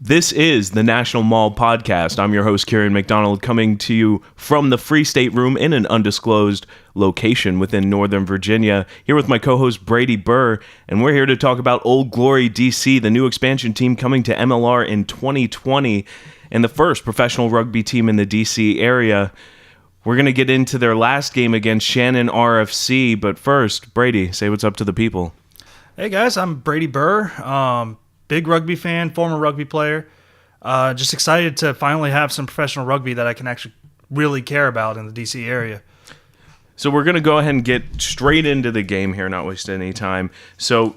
This is the National Maul podcast. I'm your host, Kerian McDonald, coming to you from the Free State Room in an undisclosed location within Northern Virginia, here with my co-host, Brady Burr, and we're here to talk about Old Glory DC, the new expansion team coming to MLR in 2020, and the first professional rugby team in the DC area. We're going to get into their last game against Shannon RFC, but first, Brady, say what's up to the people. Hey guys, I'm Brady Burr. Big rugby fan, former rugby player. Just excited to finally have some professional rugby that I can actually really care about in the DC area. So we're going to go ahead and get straight into the game here, not waste any time. So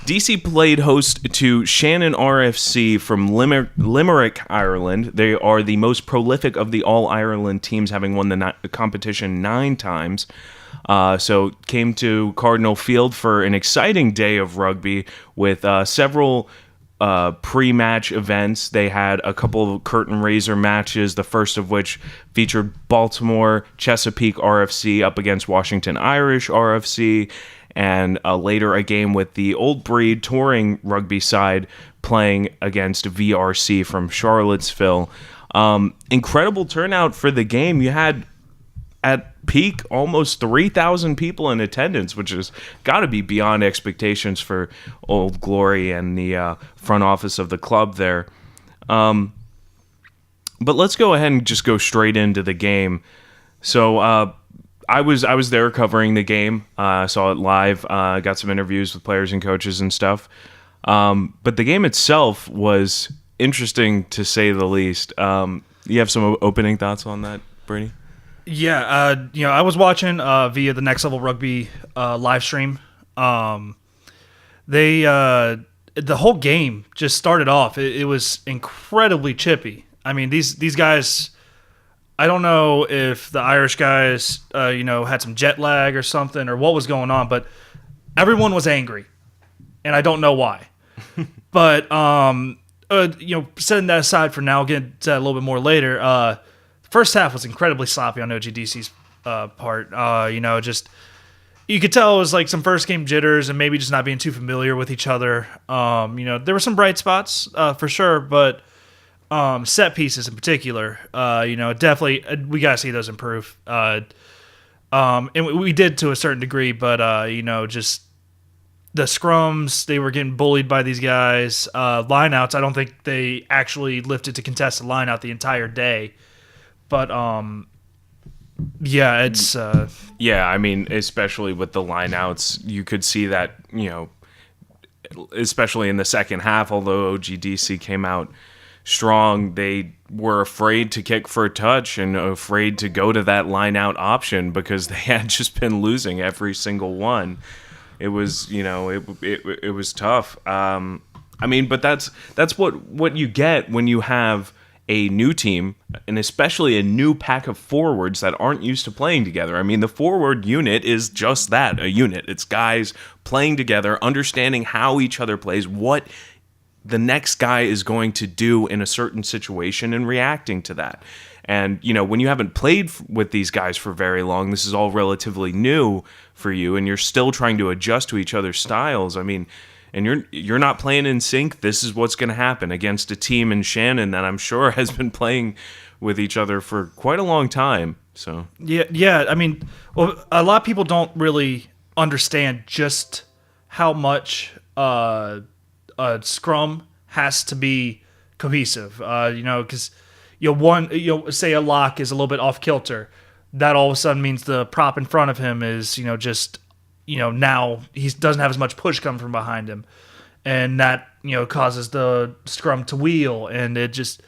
DC played host to Shannon RFC from Limerick, Ireland. They are the most prolific of the All-Ireland teams, having won the competition 9 times. So came to Cardinal Field for an exciting day of rugby with several pre-match events. They had a couple of curtain raiser matches, the first of which featured Baltimore Chesapeake RFC up against Washington Irish RFC, and later a game with the Old Breed touring rugby side playing against VRC from Charlottesville. Incredible turnout for the game. You had at peak almost 3,000 people in attendance, which has got to be beyond expectations for Old Glory and the front office of the club there. But let's go ahead and just go straight into the game. So I was there covering the game. Saw it live. Got some interviews with players and coaches and stuff. But the game itself was interesting to say the least. You have some opening thoughts on that, Brady? Yeah, I was watching via the Next Level Rugby live stream. The whole game just started off. It was incredibly chippy. I mean, these guys. I don't know if the Irish guys, had some jet lag or something, or what was going on, but everyone was angry, and I don't know why. But setting that aside for now, I'll get into that a little bit more later. First half was incredibly sloppy on OGDC's part. Just you could tell it was like some first game jitters and maybe just not being too familiar with each other. There were some bright spots for sure, but set pieces in particular, definitely we gotta see those improve. And we did to a certain degree, but just the scrums, they were getting bullied by these guys. Lineouts, I don't think they actually lifted to contest the lineout the entire day. But, it's... I mean, especially with the lineouts, you could see that, especially in the second half, although OGDC came out strong, they were afraid to kick for a touch and afraid to go to that lineout option because they had just been losing every single one. It was, it was tough. But that's what you get when you have a new team, and especially a new pack of forwards that aren't used to playing together. I mean, the forward unit is just that, a unit. It's guys playing together, understanding how each other plays, what the next guy is going to do in a certain situation and reacting to that. And, when you haven't played with these guys for very long, this is all relatively new for you, and you're still trying to adjust to each other's styles. I mean, and you're not playing in sync, this is what's going to happen against a team in Shannon that I'm sure has been playing with each other for quite a long time. So yeah. I mean, well, a lot of people don't really understand just how much a scrum has to be cohesive. Because say a lock is a little bit off kilter, that all of a sudden means the prop in front of him is now he doesn't have as much push coming from behind him, and that causes the scrum to wheel. And it just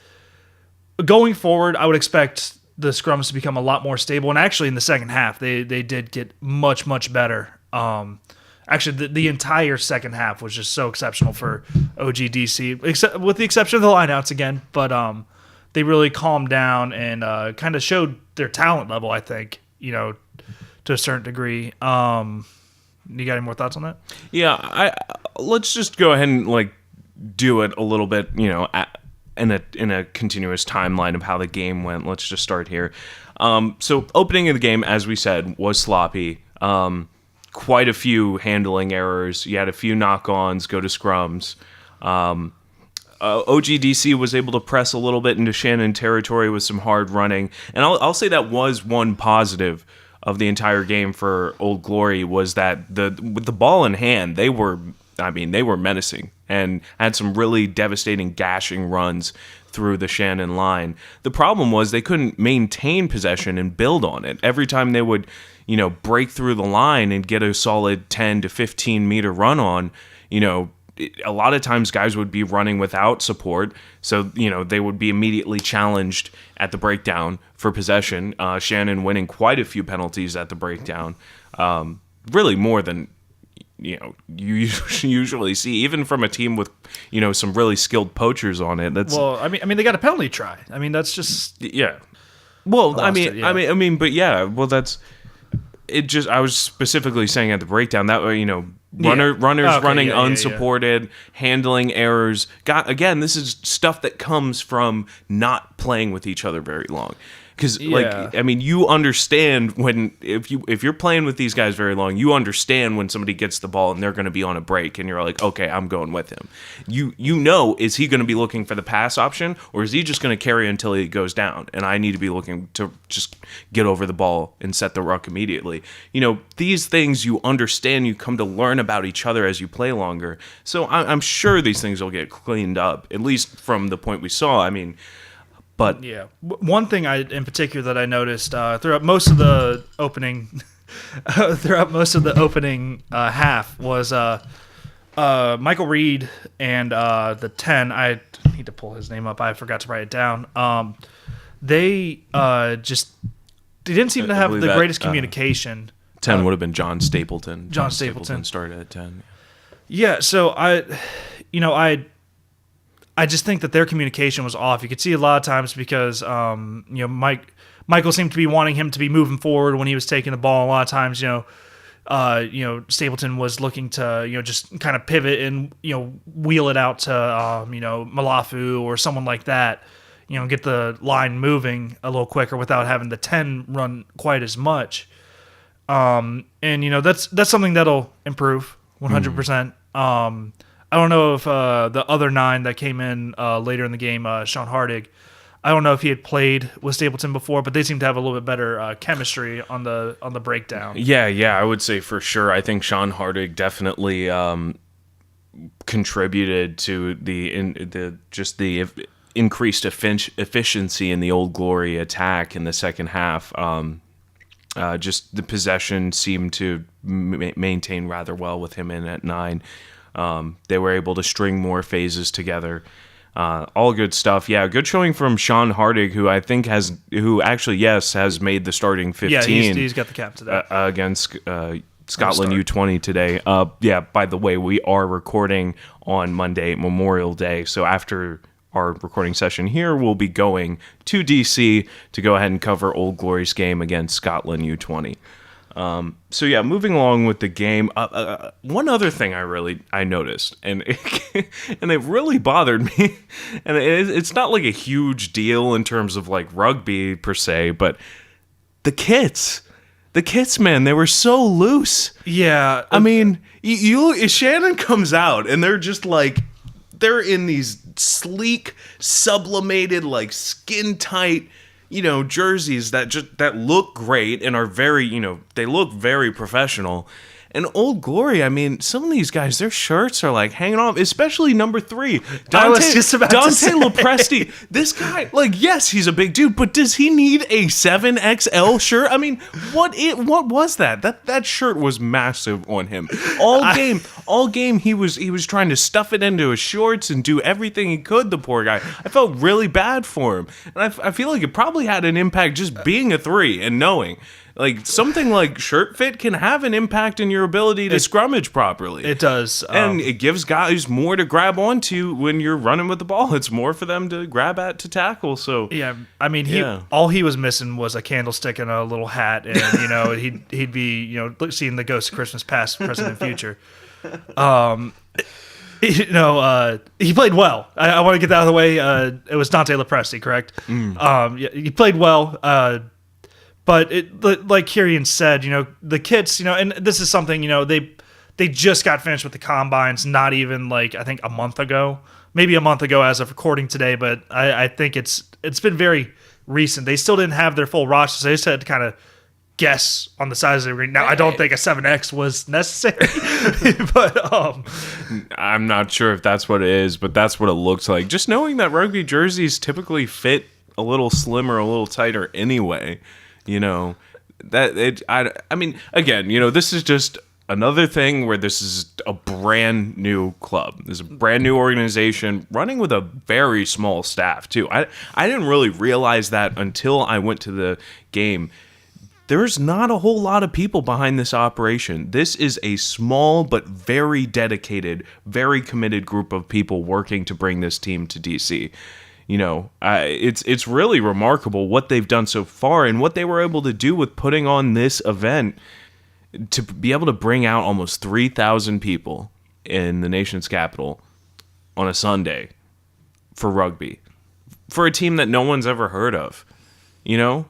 going forward, I would expect the scrums to become a lot more stable. And actually, in the second half, they did get much better. Actually, the entire second half was just so exceptional for OGDC, except with the exception of the lineouts again. But they really calmed down and kind of showed their talent level, I think, to a certain degree. You got any more thoughts on that? Yeah, let's just go ahead and do it a little bit, in a continuous timeline of how the game went. Let's just start here. So opening of the game, as we said, was sloppy. Quite a few handling errors. You had a few knock-ons, go to scrums. OGDC was able to press a little bit into Shannon territory with some hard running. And I'll say that was one positive of the entire game for Old Glory, was that with the ball in hand, they were menacing and had some really devastating gashing runs through the Shannon line. The problem was they couldn't maintain possession and build on it. Every time they would, break through the line and get a solid 10 to 15 meter run on, a lot of times guys would be running without support, so they would be immediately challenged at the breakdown for possession. Shannon winning quite a few penalties at the breakdown, really more than you usually see, even from a team with some really skilled poachers on it. That's they got a penalty try. I mean, that's just yeah. Well, but yeah. Well, that's it. Just I was specifically saying at the breakdown that runners running unsupported, handling errors. This is stuff that comes from not playing with each other very long. Because, you understand if you're playing with these guys very long, you understand when somebody gets the ball and they're going to be on a break, and you're like, okay, I'm going with him. Is he going to be looking for the pass option, or is he just going to carry until he goes down? And I need to be looking to just get over the ball and set the ruck immediately. These things you understand, you come to learn about each other as you play longer. So I'm sure these things will get cleaned up, at least from the point we saw. But yeah, one thing in particular that I noticed throughout most of the opening, half was Michael Reed and the 10. I need to pull his name up. I forgot to write it down. They didn't seem to have the greatest communication. 10 would have been John Stapleton. John Stapleton started at 10. Yeah, so I just think that their communication was off. You could see a lot of times because, Michael seemed to be wanting him to be moving forward when he was taking the ball. A lot of times, Stapleton was looking to, just kind of pivot and, wheel it out to, Malafu or someone like that, get the line moving a little quicker without having the 10 run quite as much. That's something that'll improve 100%. I don't know if the other 9 that came in later in the game, Sean Hardig, I don't know if he had played with Stapleton before, but they seem to have a little bit better chemistry on the breakdown. Yeah, I would say for sure. I think Sean Hardig definitely contributed to the increased efficiency in the Old Glory attack in the second half. Just the possession seemed to maintain rather well with him in at 9. They were able to string more phases together. All good stuff. Yeah, good showing from Sean Hardig, who I think has made the starting 15. Yeah, he's got the cap today. Against Scotland U20 today. By the way, we are recording on Monday, Memorial Day. So after our recording session here, we'll be going to DC to go ahead and cover Old Glory's game against Scotland U20. Moving along with the game, one other thing I noticed, and it really bothered me, and it's not like a huge deal in terms of like rugby per se, but the kits, man, they were so loose. Yeah. I mean, Shannon comes out and they're just like, they're in these sleek, sublimated, like skin tight, jerseys that look great and are very, they look very professional. And Old Glory, I mean, some of these guys, their shirts are like hanging off, especially number 3. I was just about to say. Lopresti. This guy, yes, he's a big dude, but does he need a 7XL shirt? I mean, what was that? That shirt was massive on him. All game he was trying to stuff it into his shorts and do everything he could, the poor guy. I felt really bad for him. And I feel like it probably had an impact just being a 3 and knowing. Like, something like shirt fit can have an impact in your ability to scrummage properly. It does. And it gives guys more to grab onto when you're running with the ball. It's more for them to grab at to tackle. So yeah, I mean, all he was missing was a candlestick and a little hat, and, he'd be, seeing the ghost of Christmas past, present, and future. He played well. I want to get that out of the way. It was Dante Lopresti, correct? He played well. But like Kerian said, the kits, and this is something, they just got finished with the combines not even I think a month ago. maybe a month ago as of recording today, but I think it's been very recent. They still didn't have their full roster, so they just had to kind of guess on the size of the ring. Now, I don't think a 7X was necessary, but I'm not sure if that's what it is, but that's what it looks like. Just knowing that rugby jerseys typically fit a little slimmer, a little tighter anyway, I mean, again, this is just another thing where this is a brand new club. There's a brand new organization running with a very small staff too. I didn't really realize that until I went to the game. There's not a whole lot of people behind this operation. This is a small but very dedicated, very committed group of people working to bring this team to DC. It's really remarkable what they've done so far and what they were able to do with putting on this event to be able to bring out almost 3,000 people in the nation's capital on a Sunday for rugby, for a team that no one's ever heard of. We know,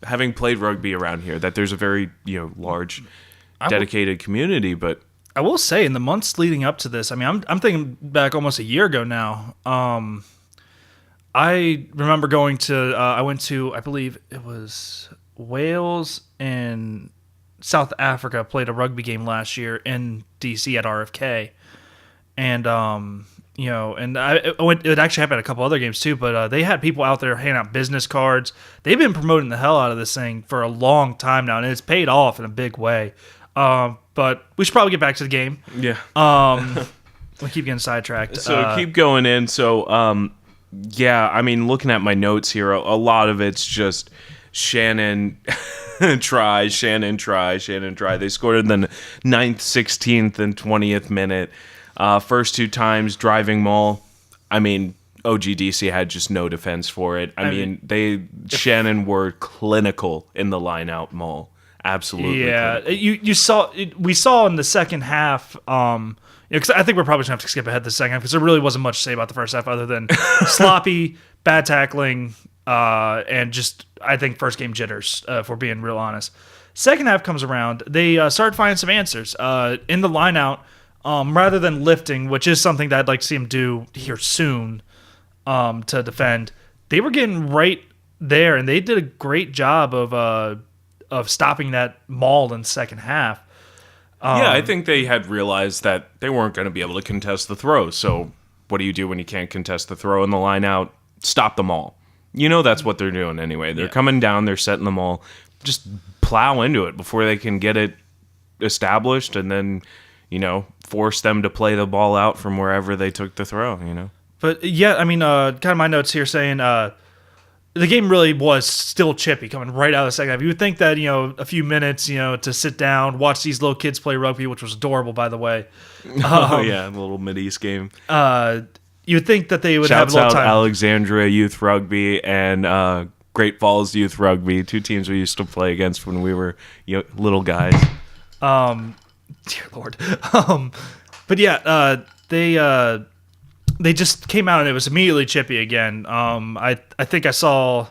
having played rugby around here, that there's a very, large, dedicated community, but I will say in the months leading up to this, I mean, I'm thinking back almost a year ago now. I remember going to, I went to, I believe it was Wales and South Africa, played a rugby game last year in DC at RFK. And, and I went, it actually happened at a couple other games too, but they had people out there handing out business cards. They've been promoting the hell out of this thing for a long time now, and it's paid off in a big way. But we should probably get back to the game. Yeah. We'll keep getting sidetracked. So keep going in. So, looking at my notes here, a lot of it's just Shannon try. They scored in the 9th, 16th, and 20th minute. First two times, driving Maul. I mean, OGDC had just no defense for it. Shannon were clinical in the line-out Maul. Absolutely. Yeah, you saw it, we saw in the second half. Because I think we're probably gonna have to skip ahead the second half because there really wasn't much to say about the first half other than sloppy, bad tackling, and just I think first game jitters. If we're being real honest, second half comes around, they start finding some answers in the line out. Rather than lifting, which is something that I'd like to see him do here soon to defend, they were getting right there, and they did a great job of stopping that Maul in the second half. I think they had realized that they weren't going to be able to contest the throw. So what do you do when you can't contest the throw in the line out? Stop the Maul. That's what they're doing anyway. They're coming down, they're setting the Maul. Just plow into it before they can get it established, and then force them to play the ball out from wherever they took the throw, But kind of my notes here saying the game really was still chippy coming right out of the second half. You would think that, a few minutes, to sit down, watch these little kids play rugby, which was adorable, by the way. A little Mid-East game. You would think that they would Shouts have a little out time. Alexandria Youth Rugby and Great Falls Youth Rugby, two teams we used to play against when we were little guys. Dear Lord. They just came out and it was immediately chippy again. I think I saw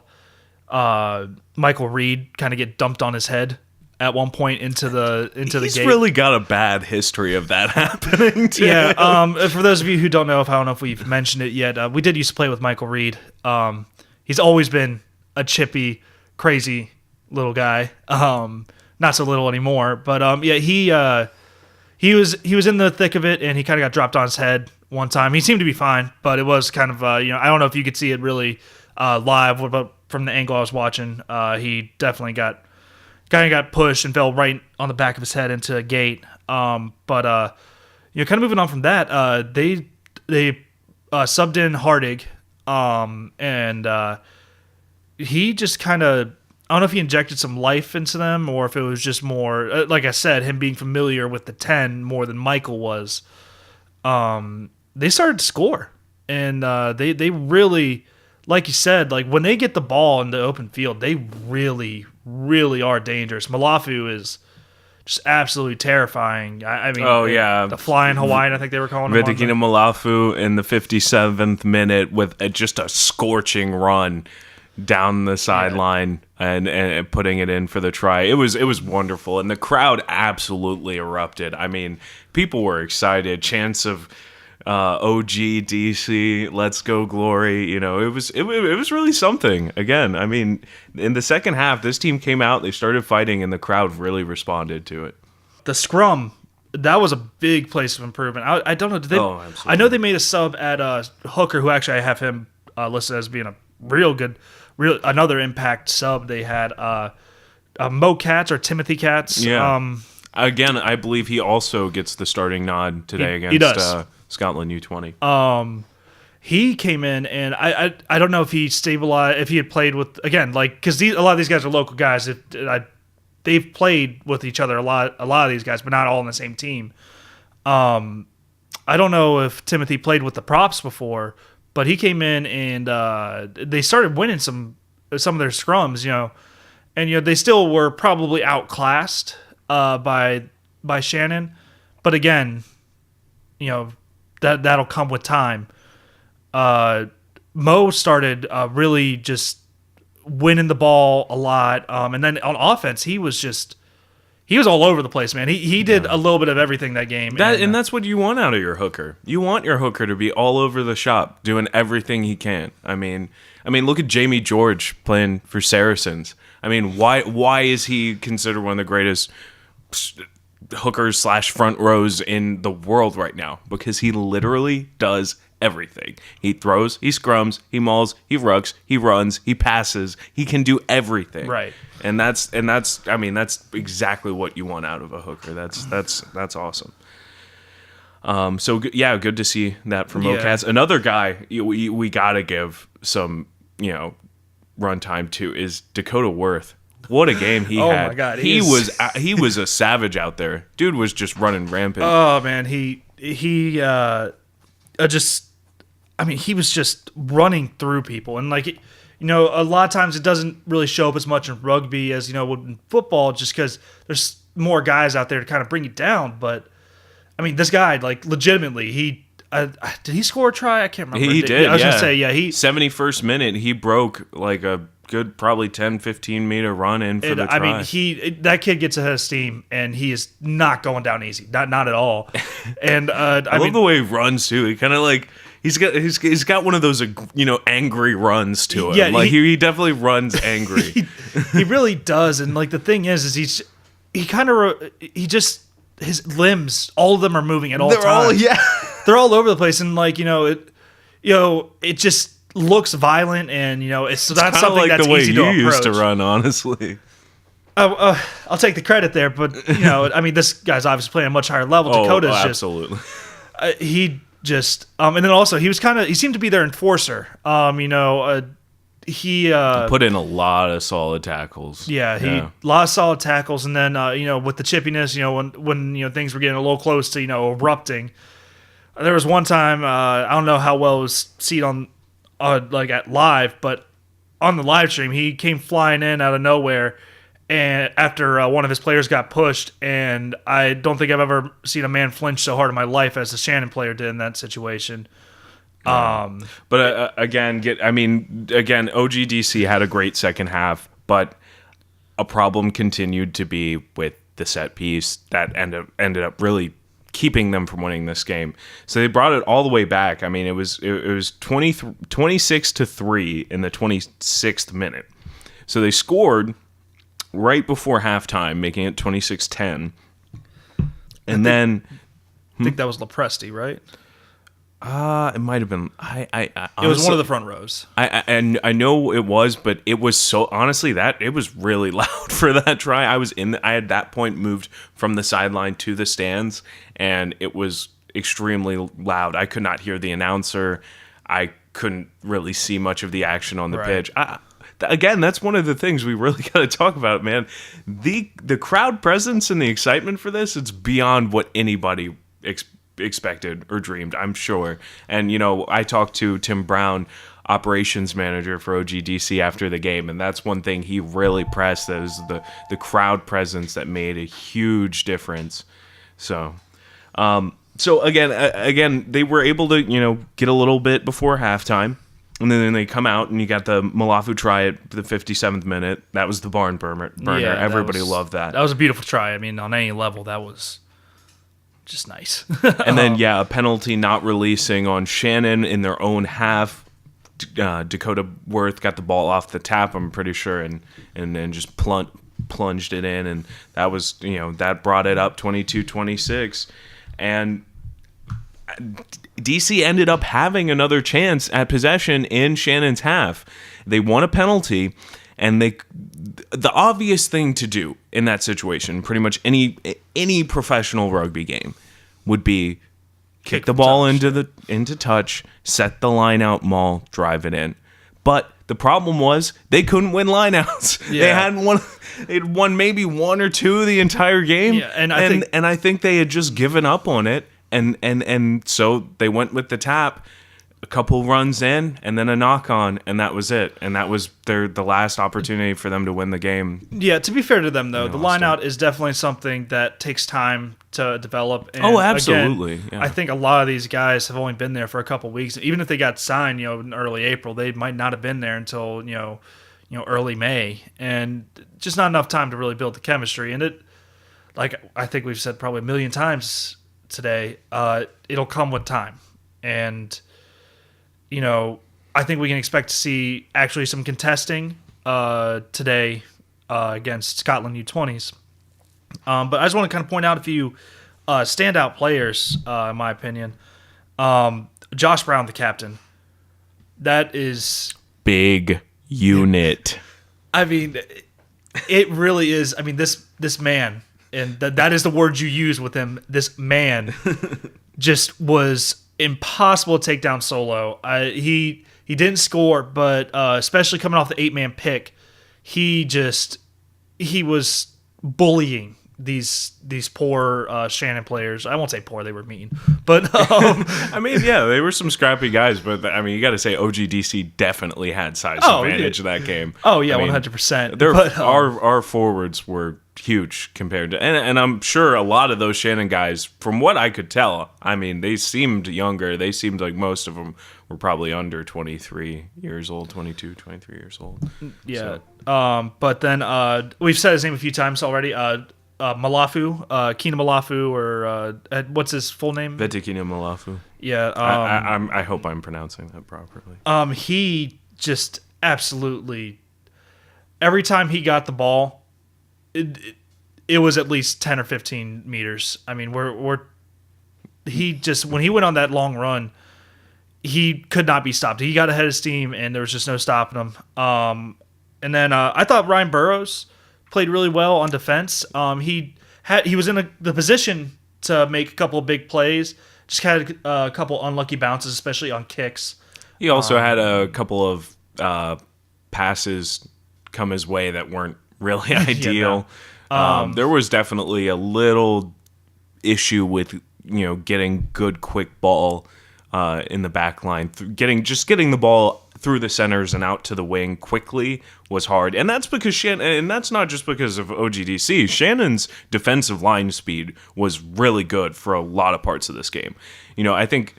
Michael Reed kind of get dumped on his head at one point into the gate. He's really got a bad history of that happening too. Yeah. For those of you who don't know, I don't know if we've mentioned it yet, we did used to play with Michael Reed. He's always been a chippy, crazy little guy. Not so little anymore, but he was in the thick of it, and he kind of got dropped on his head one time. He seemed to be fine, but it was kind of I don't know if you could see it really live, but from the angle I was watching, he definitely got pushed and fell right on the back of his head into a gate. Kind of moving on from that, they subbed in Hardig, and he just kind of. I don't know if he injected some life into them or if it was just more, like I said, him being familiar with the 10 more than Michael was. They started to score. And they really, like you said, like when they get the ball in the open field, they really, really are dangerous. Malafu is just absolutely terrifying. The Flying Hawaiian, I think they were calling him. Vedekina Malafu in the 57th minute with just a scorching run. down the sideline and putting it in for the try. It was wonderful, and the crowd absolutely erupted. I mean, people were excited. Chants of OG DC, let's go glory. You know, it was really something. Again, I mean, in the second half, this team came out, they started fighting, and the crowd really responded to it. The scrum, that was a big place of improvement. I don't know. Did they? Oh, absolutely. I know they made a sub at Hooker, who actually I have him listed as being a another impact sub. They had Mo Katz or Timothy Katz. Yeah. Again, I believe he also gets the starting nod today against Scotland U20. He came in, and I don't know if he stabilized, if he had played with, again, like, because a lot of these guys are local guys. They've played with each other a lot of these guys, but not all on the same team. I don't know if Timothy played with the props before, but he came in and they started winning some of their scrums, you know, and you know they still were probably outclassed by Shannon, but again, you know that'll come with time. Mo started really just winning the ball a lot, and then on offense he was all over the place, man. He did a little bit of everything that game. And that's what you want out of your hooker. You want your hooker to be all over the shop, doing everything he can. I mean, look at Jamie George playing for Saracens. I mean, why is he considered one of the greatest hookers / front rows in the world right now? Because he literally does everything. He throws, he scrums, he mauls, he rucks, he runs, he passes. He can do everything. Right. And that's I mean, that's exactly what you want out of a hooker. That's awesome. So yeah, good to see that from Mocats. Another guy we gotta give some, you know, run time to is Dakota Worth. What a game he had! Oh my God, he was a savage out there. Dude was just running rampant. Oh man, he was just running through people, and like, you know, a lot of times it doesn't really show up as much in rugby as, you know, in football, just because there's more guys out there to kind of bring you down. But I mean, this guy, like, legitimately, did he score a try? I can't remember. He did. I was gonna say, yeah, 71st minute, he broke like a good probably 10-15 meter run in for the try. I mean, that kid gets ahead of steam, and he is not going down easy, not at all. And I love the way he runs too. He kind of like he's got one of those, you know, angry runs to him. Yeah, like he definitely runs angry. He really does. And like the thing is his limbs, all of them are moving at all times. They're all over the place, and like, it just looks violent, and you know it's not something like that's the way easy you to approach. used to run, honestly. I'll take the credit there, but you know, I mean, this guy's obviously playing a much higher level. Dakota's absolutely. He just and then also he seemed to be their enforcer. He put in a lot of solid tackles. Yeah, a lot of solid tackles, and then with the chippiness, when things were getting a little close to erupting. There was one time, I don't know how well it was seen on like at live, but on the live stream, he came flying in out of nowhere, and after one of his players got pushed, and I don't think I've ever seen a man flinch so hard in my life as the Shannon player did in that situation. But again, OGDC had a great second half, but a problem continued to be with the set piece that ended up really keeping them from winning this game. So they brought it all the way back. I mean, it was 26-3 in the 26th minute. So they scored right before halftime, making it 26-10. And I think that was Lepresti, right? It might have been. Honestly, it was one of the front rows. I know it was, but it was so honestly that it was really loud for that try. I had at that point moved from the sideline to the stands, and it was extremely loud. I could not hear the announcer. I couldn't really see much of the action on the pitch. Again, that's one of the things we really got to talk about, man. The crowd presence and the excitement for this, it's beyond what anybody expected or dreamed, I'm sure. And I talked to Tim Brown, operations manager for OGDC, after the game, and that's one thing he really pressed, that was the crowd presence that made a huge difference. So again they were able to get a little bit before halftime, And then they come out, and you got the Malafu try at the 57th minute. That was the barn burner. Yeah, Everybody loved that. That was a beautiful try. I mean, on any level, that was just nice. And then, a penalty not releasing on Shannon in their own half. Dakota Worth got the ball off the tap, I'm pretty sure, and then just plunged it in. And that was, that brought it up 22-26. And DC ended up having another chance at possession in Shannon's half. They won a penalty, and the obvious thing to do in that situation, pretty much any professional rugby game, would be kick the ball into touch, set the line out, maul, drive it in. But the problem was they couldn't win lineouts. Yeah. They'd won maybe one or two the entire game, and I think they had just given up on it. And so they went with the tap, a couple runs in, and then a knock on, and that was it. And that was the last opportunity for them to win the game. Yeah, to be fair to them, though, the line-out is definitely something that takes time to develop. And absolutely. Again, I think a lot of these guys have only been there for a couple weeks. Even if they got signed, in early April, they might not have been there until early May, and just not enough time to really build the chemistry. And it, like I think we've said probably a million times today, it'll come with time. And I think we can expect to see actually some contesting today against Scotland U20s. But I just want to kind of point out a few standout players, in my opinion. Josh Brown, the captain. That is big unit. I mean, it really is. I mean, this man, and that is the word you use with him. This man just was impossible to take down solo. He didn't score, but especially coming off the 8-man pick, he was bullying these poor Shannon players. I won't say poor; they were mean, but I mean, they were some scrappy guys. But I mean, you got to say OGDC definitely had size advantage in that game. Oh yeah, 100%. Our forwards were huge compared to, and I'm sure a lot of those Shannon guys, from what I could tell, I mean, they seemed younger. They seemed like most of them were probably under 23 years old, 22, 23 years old. Yeah. So. But then we've said his name a few times already. Malafu, Kina Malafu, or what's his full name? Vetikina Malafu. Yeah. I hope I'm pronouncing that properly. He just absolutely, every time he got the ball, it was at least 10 or 15 meters. I mean, when he went on that long run, he could not be stopped. He got ahead of steam, and there was just no stopping him. And then I thought Ryan Burrows played really well on defense. He was in the position to make a couple of big plays. Just had a couple unlucky bounces, especially on kicks. He also had a couple of passes come his way that weren't really ideal. There was definitely a little issue with getting good quick ball in the back line. Getting the ball through the centers and out to the wing quickly was hard. And that's because Shannon, and that's not just because of OGDC. Shannon's defensive line speed was really good for a lot of parts of this game. I think,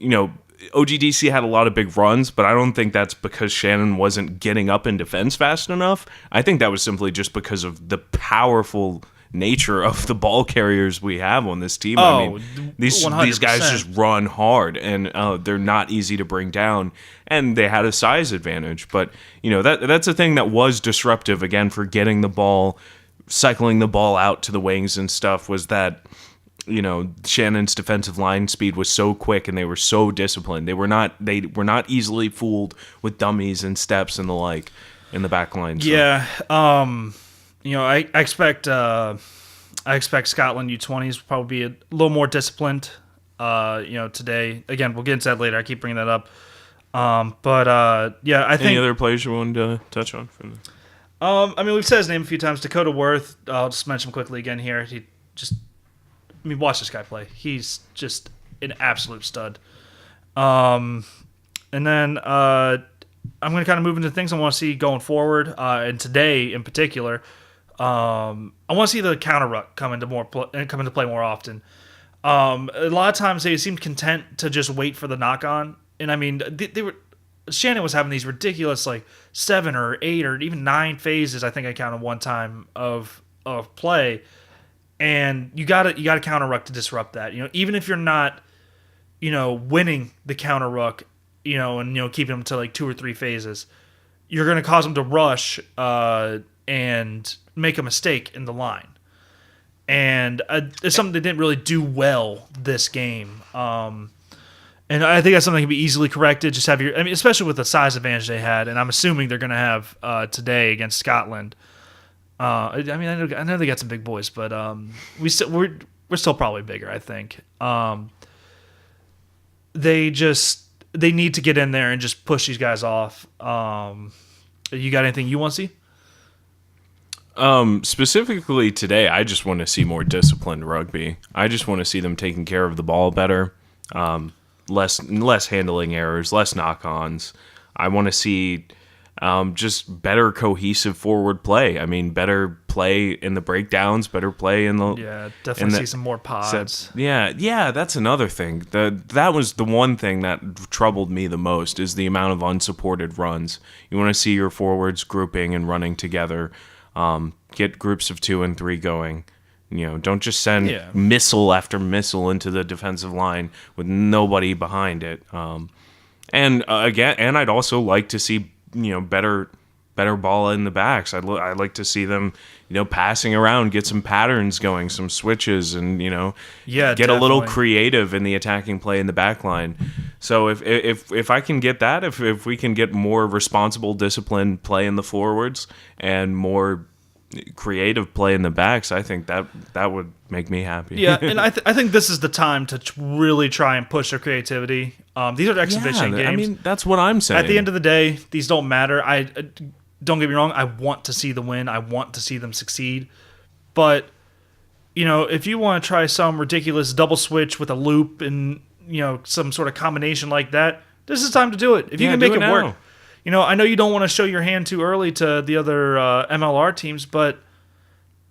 OGDC had a lot of big runs, but I don't think that's because Shannon wasn't getting up in defense fast enough. I think that was simply just because of the powerful nature of the ball carriers we have on this team. I mean, these guys just run hard, and they're not easy to bring down, and they had a size advantage. But that's a thing that was disruptive again for getting the ball, cycling the ball out to the wings and stuff, was that Shannon's defensive line speed was so quick, and they were so disciplined. They were not easily fooled with dummies and steps and the like in the back line. So. Yeah. I expect Scotland U20s will probably be a little more disciplined. Today. Again, we'll get into that later. I keep bringing that up. I think. Any other players you wanted to touch on? We've said his name a few times. Dakota Worth. I'll just mention him quickly again here. Watch this guy play. He's just an absolute stud. And then I'm going to kind of move into things I want to see going forward. And today, in particular, I want to see the counter ruck come into play more often. A lot of times they seemed content to just wait for the knock on, and I mean they were Shannon was having these ridiculous 7 or 8 or even 9 phases. I think I counted one time of play, and you got to counter ruck to disrupt that. Even if you're not winning the counter ruck, and keeping them to 2 or 3 phases, you're going to cause them to rush and make a mistake in the line. And it's something they didn't really do well this game. And I think that's something that can be easily corrected. Just especially with the size advantage they had, and I'm assuming they're going to have today against Scotland. I know they got some big boys, but we're still probably bigger, I think. They need to get in there and just push these guys off. You got anything you want to see? Specifically today, I just want to see more disciplined rugby. I just want to see them taking care of the ball better, less handling errors, less knock-ons. I want to see just better cohesive forward play. I mean, better play in the breakdowns, better play in the definitely see some more pods. Yeah, that's another thing. That was the one thing that troubled me the most is the amount of unsupported runs. You want to see your forwards grouping and running together. Get groups of 2 and 3 going. Don't just send missile after missile into the defensive line with nobody behind it. And I'd also like to see better ball in the backs. I'd like to see them passing around, get some patterns going, some switches, and get a little creative in the attacking play in the back line. So if I can get that, if we can get more responsible, disciplined play in the forwards and more creative play in the backs, I think that would make me happy. Yeah, and I think this is the time to really try and push their creativity. These are exhibition games. I mean, that's what I'm saying. At the end of the day, these don't matter. Don't get me wrong. I want to see them win. I want to see them succeed. But if you want to try some ridiculous double switch with a loop and some sort of combination like that, this is time to do it. If you can make it work. I know you don't want to show your hand too early to the other MLR teams, but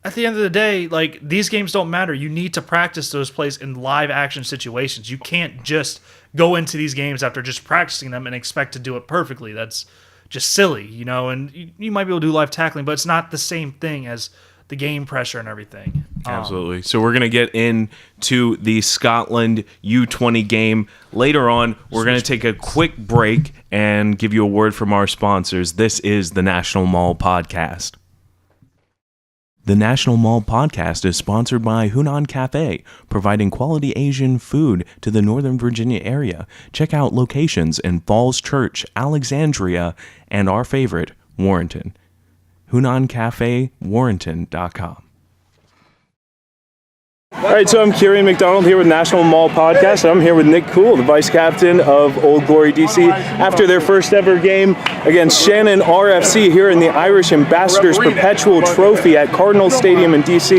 at the end of the day, these games don't matter. You need to practice those plays in live action situations. You can't just go into these games after just practicing them and expect to do it perfectly. That's just silly, and you might be able to do live tackling, but it's not the same thing as the game pressure and everything. Absolutely. So we're going to get into the Scotland U20 game. Later on, we're going to take a quick break and give you a word from our sponsors. This is the National Maul Podcast. The National Maul Podcast is sponsored by Hunan Cafe, providing quality Asian food to the Northern Virginia area. Check out locations in Falls Church, Alexandria, and our favorite, Warrenton. HunanCafeWarrenton.com. All right, so I'm Kerian McDonald here with National Maul Podcast. I'm here with Nick Cool, the vice captain of Old Glory DC, after their first ever game against Shannon RFC here in the Irish Ambassadors Perpetual Trophy at Cardinal Stadium in DC.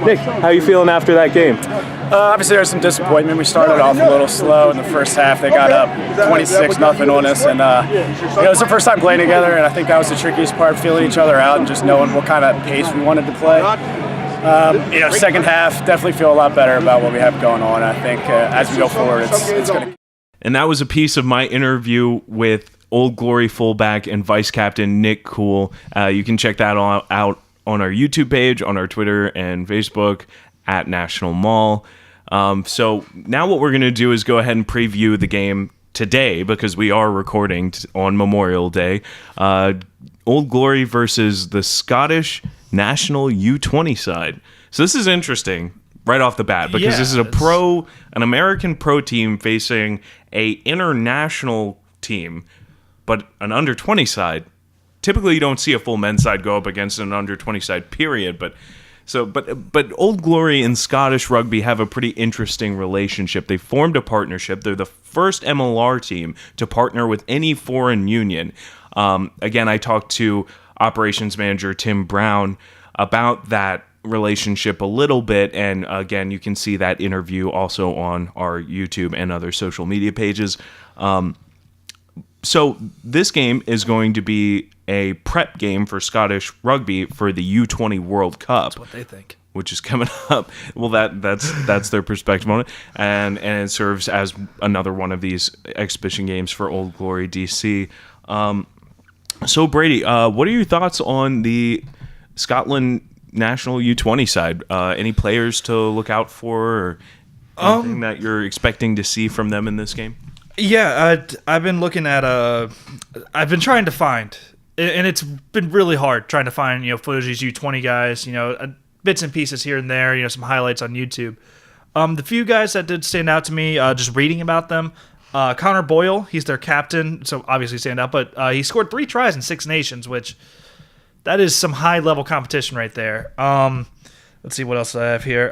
Nick, how are you feeling after that game? Obviously, there's some disappointment. We started off a little slow in the first half. They got up 26-0 on us, and it was the first time playing together, and I think that was the trickiest part, feeling each other out and just knowing what kind of pace we wanted to play. Second half, definitely feel a lot better about what we have going on. I think as we go forward, it's going to. And that was a piece of my interview with Old Glory fullback and vice captain Nick Cool. You can check that all out on our YouTube page, on our Twitter and Facebook at National Maul. So now what we're going to do is go ahead and preview the game today, because we are recording on Memorial Day. Old Glory versus the Scottish National U20 side. So this is interesting right off the bat, because this is an American pro team facing a international team, but an under 20 side. Typically you don't see a full men's side go up against an under 20 side, period, but Old Glory and Scottish rugby have a pretty interesting relationship. They formed a partnership. They're the first MLR team to partner with any foreign union. Again, I talked to operations manager Tim Brown about that relationship a little bit, and again, you can see that interview also on our YouTube and other social media pages. So this game is going to be a prep game for Scottish rugby for the U20 World Cup. That's what they think. which is coming up. Well, that's their perspective on it, and it serves as another one of these exhibition games for Old Glory DC. So Brady, what are your thoughts on the Scotland National U20 side? Any players to look out for, or anything that you're expecting to see from them in this game? Yeah, I've been looking at I've been trying to find, and it's been really hard trying to find footage of these U20 guys, bits and pieces here and there, some highlights on YouTube. The few guys that did stand out to me, just reading about them, Connor Boyle, he's their captain, so obviously stand out, but he scored 3 tries in 6 nations, which that is some high-level competition right there. Let's see what else I have here.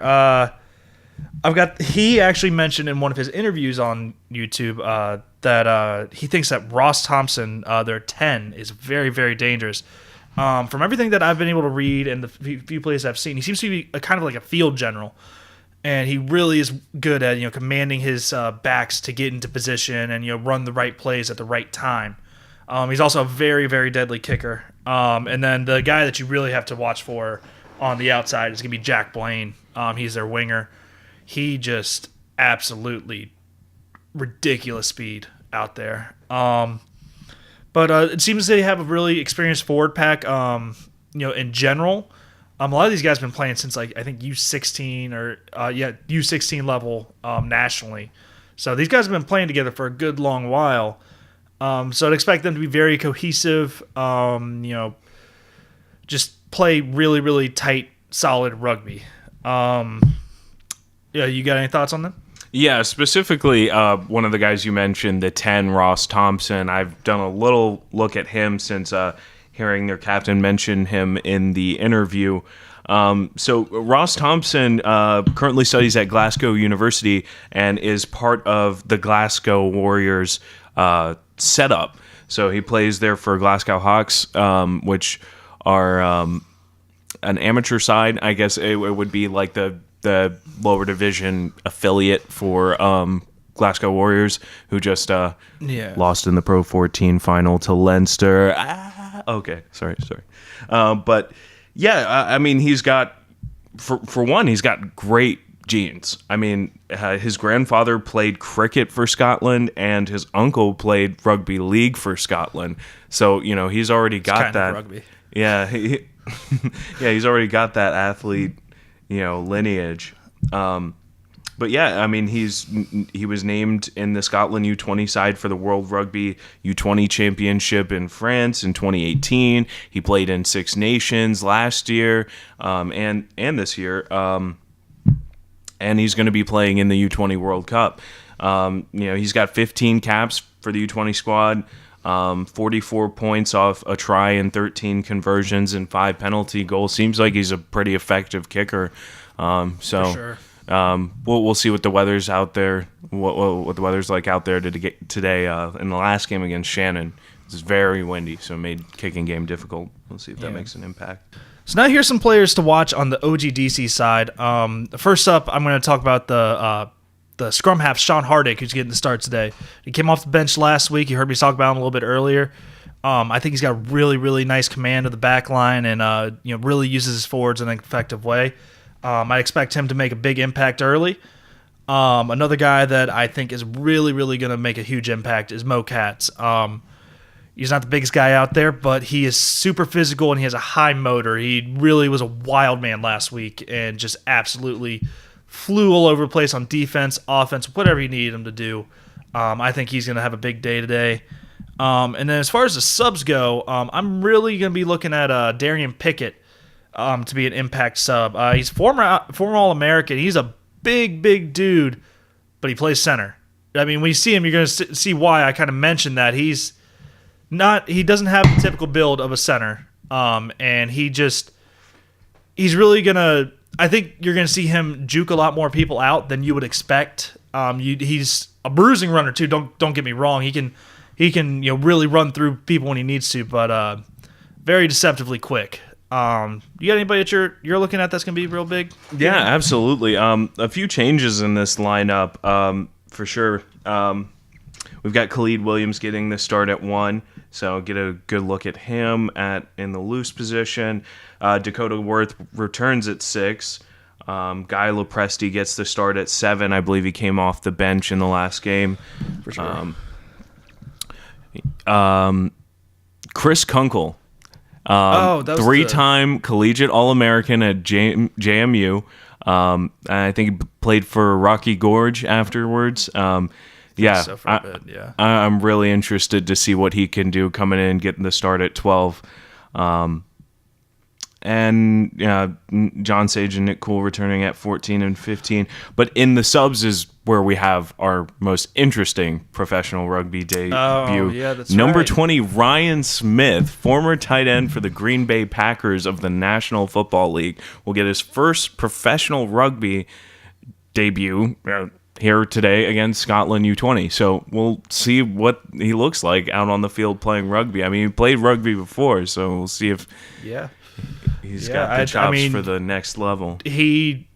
He actually mentioned in one of his interviews on YouTube that he thinks that Ross Thompson, their 10, is very, very dangerous. From everything that I've been able to read and the few plays I've seen, he seems to be kind of like a field general. And he really is good at commanding his backs to get into position and run the right plays at the right time. He's also a very, very deadly kicker. And then the guy that you really have to watch for on the outside is going to be Jack Blaine. He's their winger. He just absolutely ridiculous speed out there. But it seems they have a really experienced forward pack. In general. A lot of these guys have been playing since I think U16 or U16 level nationally. So these guys have been playing together for a good long while. So I'd expect them to be very cohesive. Just play really, really tight, solid rugby. You got any thoughts on them? Yeah, specifically one of the guys you mentioned, the 10, Ross Thompson. I've done a little look at him since hearing their captain mention him in the interview. So Ross Thompson currently studies at Glasgow University and is part of the Glasgow Warriors setup. So he plays there for Glasgow Hawks, which are an amateur side. I guess it would be like the lower division affiliate for Glasgow Warriors, who just lost in the Pro 14 final to Leinster. Okay, sorry. But yeah, I mean, he's got, for one, he's got great genes. I mean, his grandfather played cricket for Scotland, and his uncle played rugby league for Scotland. So he's already got that. Rugby. Yeah, he's already got that athlete, lineage. But yeah, I mean, he was named in the Scotland U20 side for the World Rugby U20 Championship in France in 2018. He played in 6 nations last year and this year, and he's going to be playing in the U20 World Cup. He's got 15 caps for the U20 squad, 44 points off a try and 13 conversions and 5 penalty goals. Seems like he's a pretty effective kicker. For sure. We'll see what the weather's out there. What the weather's like out there today. In the last game against Shannon, it was very windy, so it made kicking game difficult. We'll see if that makes an impact. So now here's some players to watch on the OGDC side. First up, I'm going to talk about the scrum half, Sean Hardick, who's getting the start today. He came off the bench last week. You heard me talk about him a little bit earlier. I think he's got a really, really nice command of the back line and really uses his forwards in an effective way. I expect him to make a big impact early. Another guy that I think is really, really going to make a huge impact is Mo Katz. He's not the biggest guy out there, but he is super physical and he has a high motor. He really was a wild man last week and just absolutely flew all over the place on defense, offense, whatever you needed him to do. I think he's going to have a big day today. And then as far as the subs go, I'm really going to be looking at Darian Pickett. To be an impact sub. He's former All-American. He's a big dude, but he plays center. I mean, when you see him, you're going to see why I kind of mentioned that. He doesn't have the typical build of a center, and he's really going to, I think you're going to see him juke a lot more people out than you would expect. He's a bruising runner too, don't get me wrong. He can really run through people when he needs to, but very deceptively quick. You got anybody that you're looking at that's going to be real big? Yeah, absolutely. A few changes in this lineup, for sure. We've got Khalid Williams getting the start at 1, so get a good look at him in the loose position. Dakota Worth returns at 6. Guy Lopresti gets the start at 7. I believe he came off the bench in the last game. For sure. Chris Kunkel, that was 3-time collegiate All-American at JMU. I think he played for Rocky Gorge afterwards. So for a bit, yeah. I'm really interested to see what he can do coming in, getting the start at 12. And John Sage and Nick Cool returning at 14 and 15. But in the subs is where we have our most interesting professional rugby debut. Oh, yeah, that's Number right. 20, Ryan Smith, former tight end for the Green Bay Packers of the National Football League, will get his first professional rugby debut here today against Scotland U20. So we'll see what he looks like out on the field playing rugby. I mean, he played rugby before, so we'll see if he's got the chops for the next level. He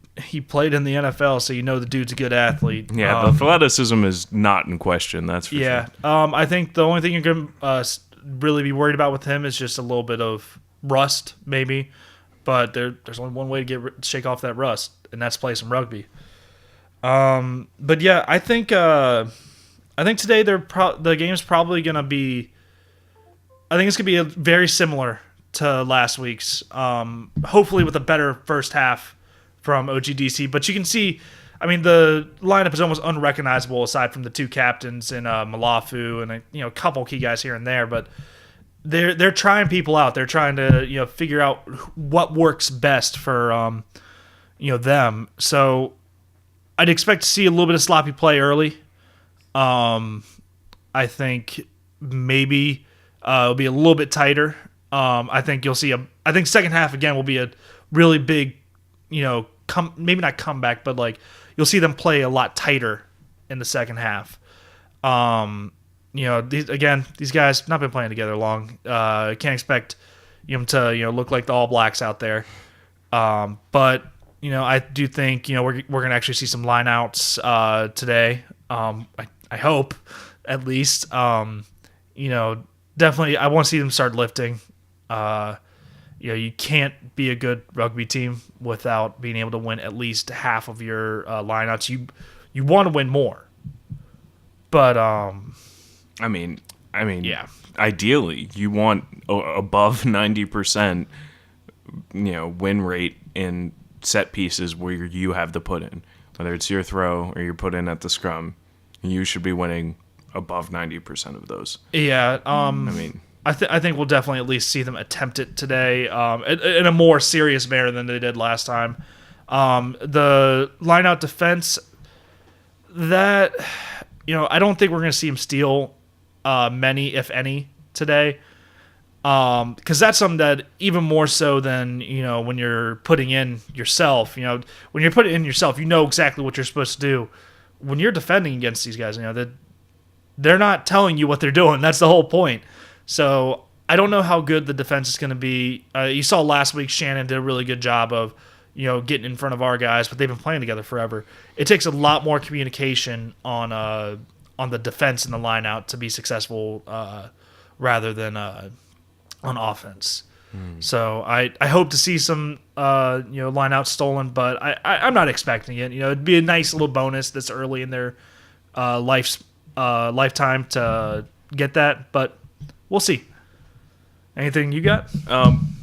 played in the NFL, so the dude's a good athlete. Yeah, the athleticism is not in question, that's for sure. I think the only thing you're going to really be worried about with him is just a little bit of rust, maybe. But there's only one way to shake off that rust, and that's play some rugby. But yeah, I think today the game's probably gonna be. I think it's gonna be very similar to last week's. Hopefully with a better first half from OGDC. But you can see, the lineup is almost unrecognizable aside from the 2 captains and Malafu and a couple key guys here and there. But they're trying people out. They're trying to figure out what works best for them. So I'd expect to see a little bit of sloppy play early. I think maybe it'll be a little bit tighter. I think you'll see I think second half again will be a really big, maybe not comeback, but you'll see them play a lot tighter in the second half. These guys not been playing together long. Can't expect them to look like the All Blacks out there. But I do think we're gonna actually see some lineouts today. I hope at least. Definitely I want to see them start lifting. You can't be a good rugby team without being able to win at least half of your lineouts. You want to win more, but yeah. Ideally, you want above 90%, win rate in set pieces where you have the put in, whether it's your throw or your put in at the scrum. You should be winning above 90% of those. Yeah. I think we'll definitely at least see them attempt it today in a more serious manner than they did last time. The line-out defense, that I don't think we're going to see them steal many, if any, today. Because that's something that even more so than when you're putting in yourself. When you're putting in yourself, exactly what you're supposed to do. When you're defending against these guys, that they're not telling you what they're doing. That's the whole point. So I don't know how good the defense is going to be. You saw last week Shannon did a really good job of getting in front of our guys, but they've been playing together forever. It takes a lot more communication on the defense and the line out to be successful rather than on offense. So I hope to see some line out stolen, but I'm not expecting it. It'd be a nice little bonus that's early in their lifetime to get that, but we'll see. Anything you got?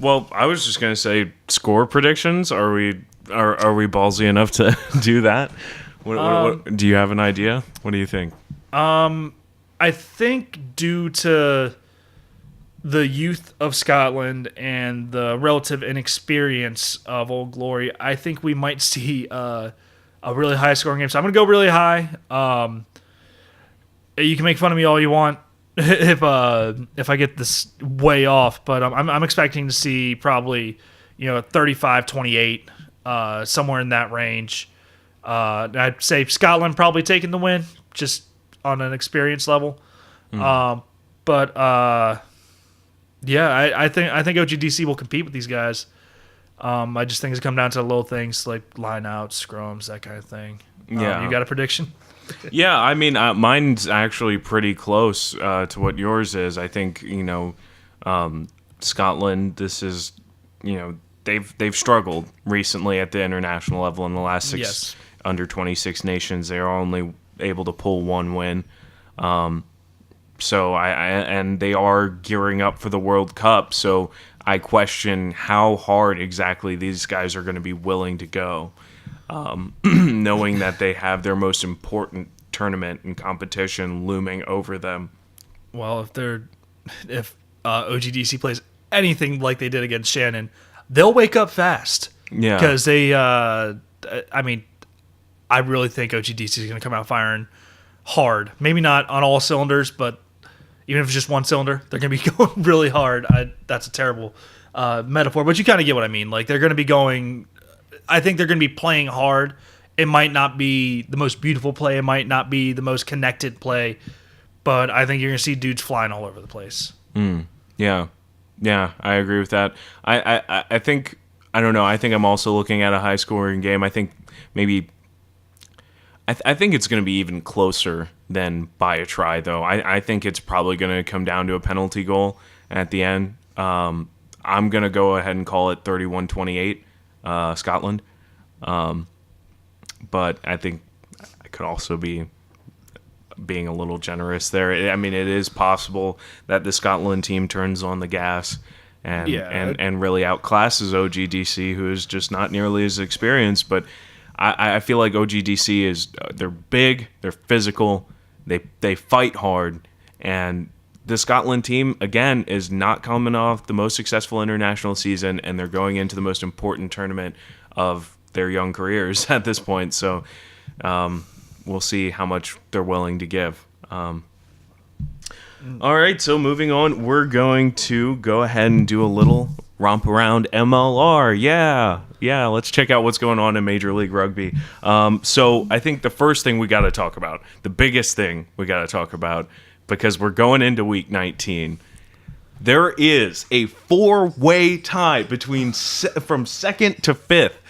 Well, I was just gonna say score predictions. Are we ballsy enough to do that? What, do you have an idea? What do you think? I think due to the youth of Scotland and the relative inexperience of Old Glory, I think we might see a really high scoring game. So I'm going to go really high. You can make fun of me all you want if I get this way off, but I'm expecting to see probably 35-28, somewhere in that range. I'd say Scotland probably taking the win, just on an experience level. I think OGDC will compete with these guys. I just think it's come down to little things like line outs, scrums, that kind of thing. Yeah. You got a prediction? Yeah, I mean, mine's actually pretty close to what yours is. I think Scotland. This is they've struggled recently at the international level in the last six under 26 nations. They are only able to pull one win. So and they are gearing up for the World Cup. So I question how hard exactly these guys are going to be willing to go, knowing that they have their most important tournament and competition looming over them. Well, if OGDC plays anything like they did against Shannon, they'll wake up fast. Yeah, because they. I mean, I really think OGDC is going to come out firing hard. Maybe not on all cylinders, but even if it's just one cylinder, they're going to be going really hard. That's a terrible metaphor, but you kind of get what I mean. Like, they're going to be going. I think they're going to be playing hard. It might not be the most beautiful play. It might not be the most connected play, but I think you're going to see dudes flying all over the place. Yeah, I agree with that. I think, I don't know. I think I'm also looking at a high scoring game. I think maybe. I think it's going to be even closer than by a try, though. I think it's probably going to come down to a penalty goal at the end. I'm going to go ahead and call it 31-28, Scotland. But I think I could also be being a little generous there. I mean, it is possible that the Scotland team turns on the gas and really outclasses OGDC, who is just not nearly as experienced. But I feel like OGDC is they're big, they're physical, they fight hard, and the Scotland team again is not coming off the most successful international season, and they're going into the most important tournament of their young careers at this point. So we'll see how much they're willing to give. All right, so moving on, we're going to go ahead and do a little romp around MLR. Yeah, let's check out what's going on in Major League Rugby. So I think the first thing we got to talk about, the biggest thing we got to talk about, because we're going into Week 19, there is a 4-way tie from second to fifth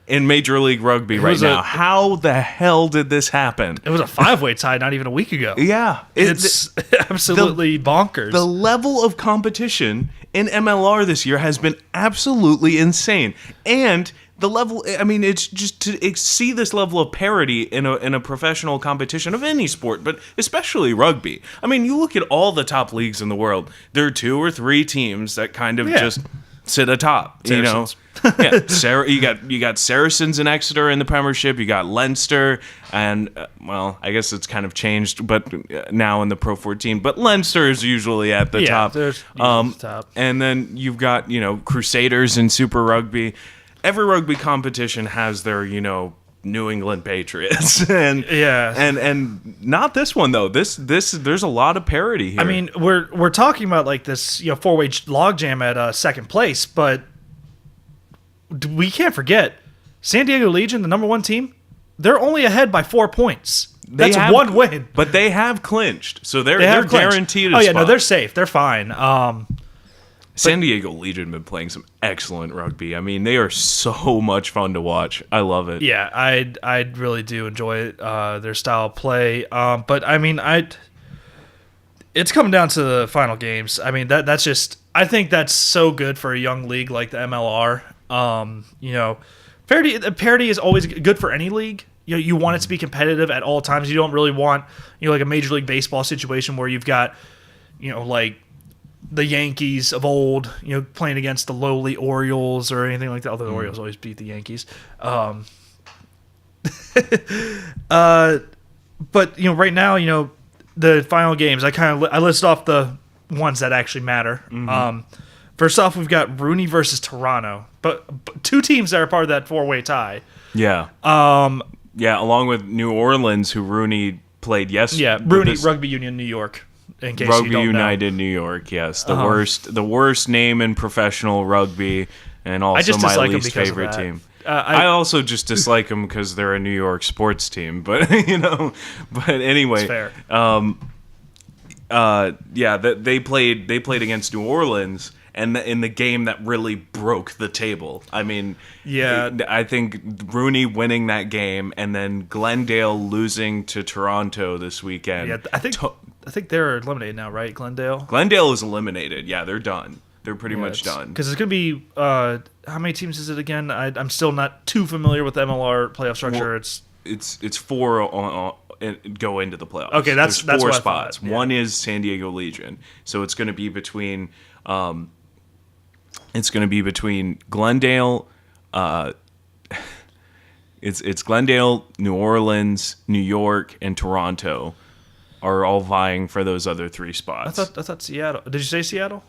in Major League Rugby right now. How the hell did this happen? It was a 5-way tie not even a week ago. Yeah. It's absolutely bonkers. The level of competition in MLR this year has been absolutely insane. And the level, I mean, it's just to see this level of parity in a professional competition of any sport, but especially rugby. I mean, you look at all the top leagues in the world, there are 2 or 3 teams that kind of just sit atop, Saracens. You got Saracens and Exeter in the Premiership. You got Leinster, and I guess it's kind of changed, but now in the Pro 14. But Leinster is usually at the top. The top. And then you've got Crusaders and Super Rugby. Every rugby competition has their New England Patriots, and not this one though. This there's a lot of parity here. I mean, we're talking about like this 4-way logjam at second place, but we can't forget San Diego Legion, the number 1 team. They're only ahead by 4 points. That's one win, but they have clinched, so they're guaranteed. No, they're safe. They're fine. San Diego Legion have been playing some excellent rugby. I mean, they are so much fun to watch. I love it. Yeah, I really do enjoy their style of play. But I mean, it's coming down to the final games. I mean, that's just, I think that's so good for a young league like the MLR. Parity is always good for any league. You want it to be competitive at all times. You don't really want like a Major League Baseball situation where you've got like the Yankees of old, playing against the lowly Orioles or anything like that. Although the Orioles always beat the Yankees. But right now, the final games, I list off the ones that actually matter. First off, we've got Rooney versus Toronto, but 2 teams that are part of that 4-way tie. Yeah. Along with New Orleans, who Rooney played yesterday. Yeah, Rooney Rugby Union New York. In case Rugby you don't United know. New York, yes, the worst name in professional rugby, and also my least favorite team. I also just dislike them because they're a New York sports team, but But anyway, it's fair. they played against New Orleans, and in the game that really broke the table. I mean, Yeah. I think Rooney winning that game and then Glendale losing to Toronto this weekend. Yeah, I think they're eliminated now, right, Glendale? Glendale is eliminated. Yeah, they're done. They're pretty much done. Because it's going to be, how many teams is it again? I'm still not too familiar with the MLR playoff structure. Well, it's 4 go into the playoffs. Okay, that's There's 4 what I spots. thought, yeah. One is San Diego Legion, so it's going to be between Glendale. It's Glendale, New Orleans, New York, and Toronto are all vying for those other 3 spots. I thought Seattle. Did you say Seattle?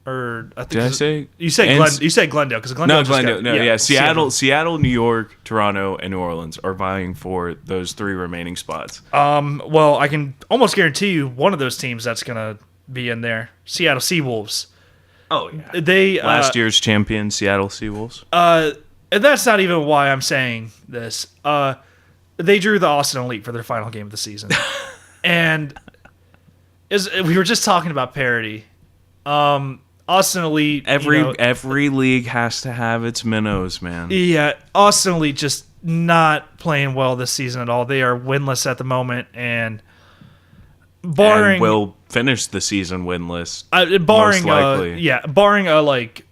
Or I think Did I say? You said Glendale because Glendale. No, Glendale. No, Seattle, New York, Toronto, and New Orleans are vying for those 3 remaining spots. Well, I can almost guarantee you one of those teams that's gonna be in there. Seattle Seawolves. Oh yeah, They last year's champion, Seattle Seawolves. And that's not even why I'm saying this. They drew the Austin Elite for their final game of the season, and we were just talking about parity. Austin Elite. Every league has to have its minnows, man. Yeah, Austin Elite just not playing well this season at all. They are winless at the moment, and barring and will finish the season winless. Barring most likely. barring a like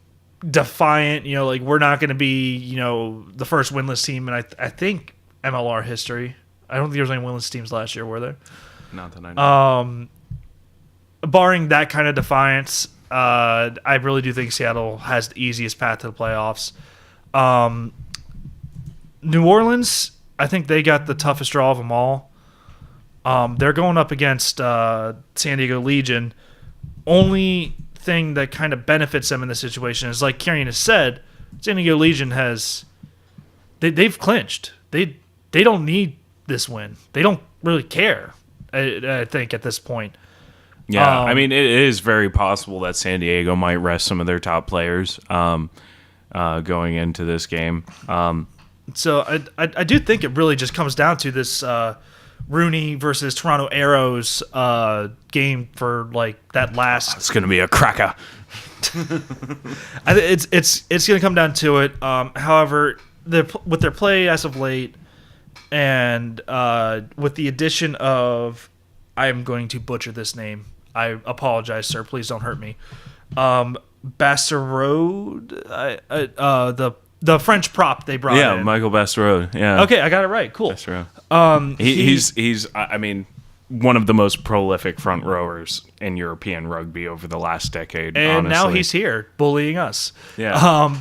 defiant, we're not going to be the first winless team, and I think MLR history. I don't think there was any winless teams last year, were there? Not that I know. Barring that kind of defiance. I really do think Seattle has the easiest path to the playoffs. New Orleans, I think they got the toughest draw of them all. They're going up against San Diego Legion. Only thing that kind of benefits them in this situation is, like Kerian has said, San Diego Legion they've clinched. They don't need this win. They don't really care, I think, at this point. Yeah, I mean, it is very possible that San Diego might rest some of their top players going into this game. So I do think it really just comes down to this Rooney versus Toronto Arrows game for like that last. It's going to be a cracker. It's going to come down to it. However, with their play as of late, and with the addition of, I am going to butcher this name. I apologize, sir. Please don't hurt me. Bastarode, the French prop they brought in. Yeah, Michael Bastarode. Yeah. Okay, I got it right. Cool. Bastarode. He's I mean, one of the most prolific front rowers in European rugby over the last decade. And honestly. now he's here bullying us. Yeah.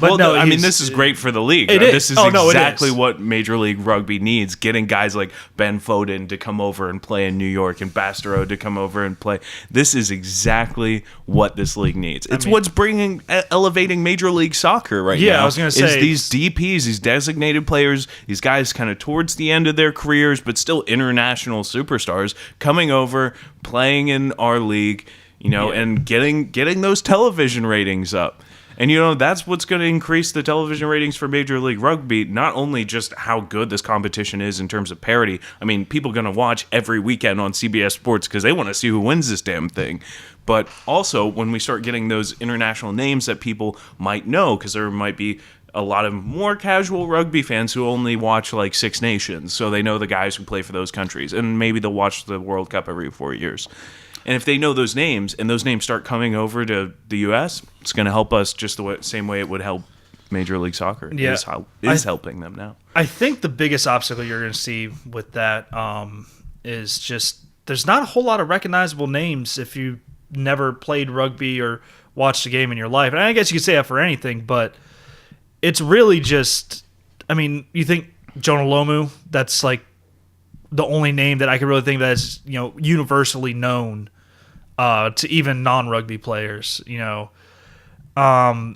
But I mean, this is great for the league. It is. This is exactly what Major League Rugby needs. Getting guys like Ben Foden to come over and play in New York and Bastarode to come over and play. This is exactly what this league needs. It's what's elevating Major League Soccer right now. Yeah, I was going to say. Is these DPs, these designated players, these guys kind of towards the end of their careers, but still international superstars, coming over, playing in our league, and getting those television ratings up. And, that's what's going to increase the television ratings for Major League Rugby, not only just how good this competition is in terms of parity. I mean, people are going to watch every weekend on CBS Sports because they want to see who wins this damn thing. But also, when we start getting those international names that people might know, because there might be a lot of more casual rugby fans who only watch like Six Nations, so they know the guys who play for those countries, and maybe they'll watch the World Cup every 4 years. And if they know those names, and those names start coming over to the U.S., it's going to help us just the same way it would help Major League Soccer. Yeah. It is helping them now. I think the biggest obstacle you're going to see with that is just there's not a whole lot of recognizable names if you never played rugby or watched a game in your life. And I guess you could say that for anything, but it's really just, I mean, you think Jonah Lomu, that's like the only name that I could really think that is, universally known to even non-rugby players, Yeah. I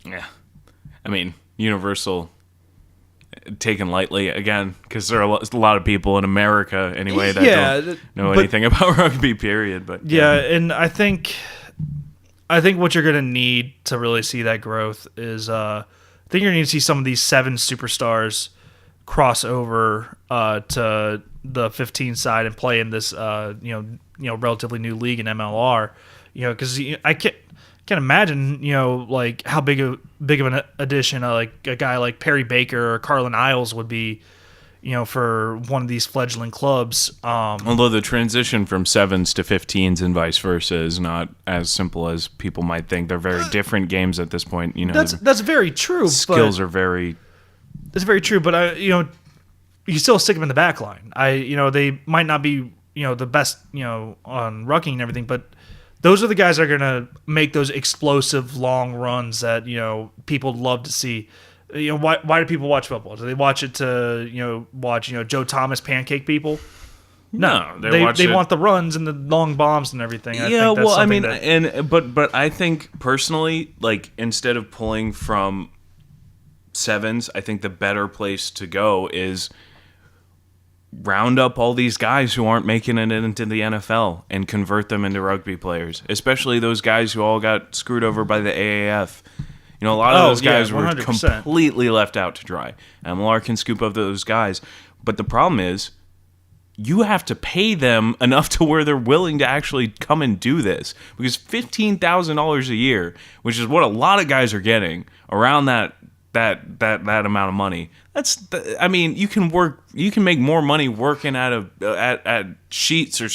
mean, universal taken lightly again, because there are a lot of people in America anyway that don't know anything about rugby, period. But yeah, and I think what you're going to need to really see that growth is I think you're going to see some of these 7 superstars cross over to the 15 side and play in this relatively new league in MLR. Because I can't can't imagine, like how big of an addition like a guy like Perry Baker or Carlin Isles would be, for one of these fledgling clubs. Although the transition from 7s to 15s and vice versa is not as simple as people might think. They're very different games at this point. That's very true. Skills are very. That's very true, but you still stick them in the back line. They might not be the best on rucking and everything, but those are the guys that are gonna make those explosive long runs that people love to see. Why do people watch football? Do they watch it to watch Joe Thomas pancake people? No, they want the runs and the long bombs and everything. But I think personally, like, instead of pulling from 7s, I think the better place to go is round up all these guys who aren't making it into the NFL and convert them into rugby players, especially those guys who all got screwed over by the AAF. A lot of those guys were 100%. completely left out to dry. MLR can scoop up those guys. But the problem is, you have to pay them enough to where they're willing to actually come and do this. Because $15,000 a year, which is what a lot of guys are getting, around that amount of money. You can make more money working at Sheetz or